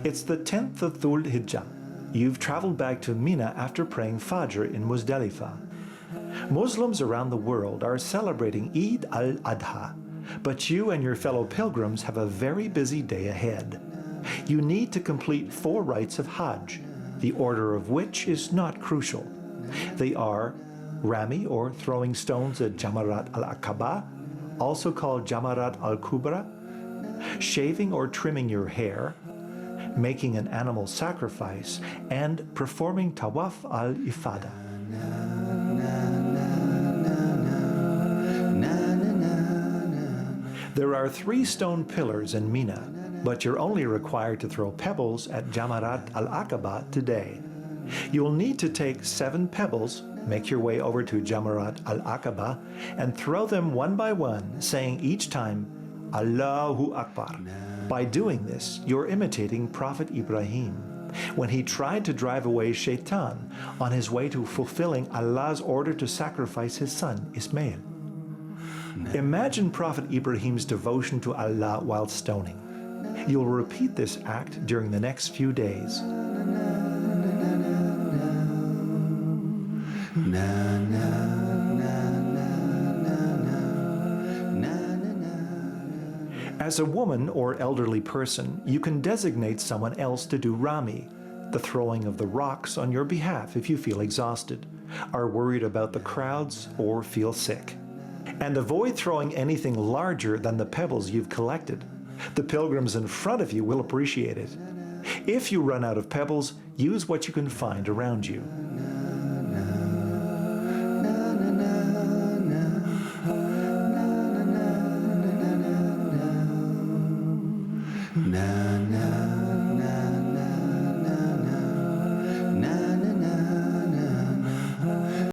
It's the 10th of Dhul Hijjah. You've traveled back to Mina after praying Fajr in Muzdalifah. Muslims around the world are celebrating Eid al-Adha, but you and your fellow pilgrims have a very busy day ahead. You need to complete 4 rites of Hajj, the order of which is not crucial. They are Rami, or throwing stones at Jamarat al-Aqaba, also called Jamarat al-Kubra, shaving or trimming your hair, making an animal sacrifice, and performing Tawaf al-Ifada. There are 3 stone pillars in Mina, but you're only required to throw pebbles at Jamarat al-Aqaba today. You'll need to take 7 pebbles, make your way over to Jamarat al-Aqaba, and throw them one by one, saying each time, Allahu Akbar. By doing this, you're imitating Prophet Ibrahim when he tried to drive away Shaitan on his way to fulfilling Allah's order to sacrifice his son, Ismail. Imagine Prophet Ibrahim's devotion to Allah while stoning. You'll repeat this act during the next few days. As a woman or elderly person, you can designate someone else to do Rami, the throwing of the rocks on your behalf if you feel exhausted, are worried about the crowds, or feel sick. And avoid throwing anything larger than the pebbles you've collected. The pilgrims in front of you will appreciate it. If you run out of pebbles, use what you can find around you. Na na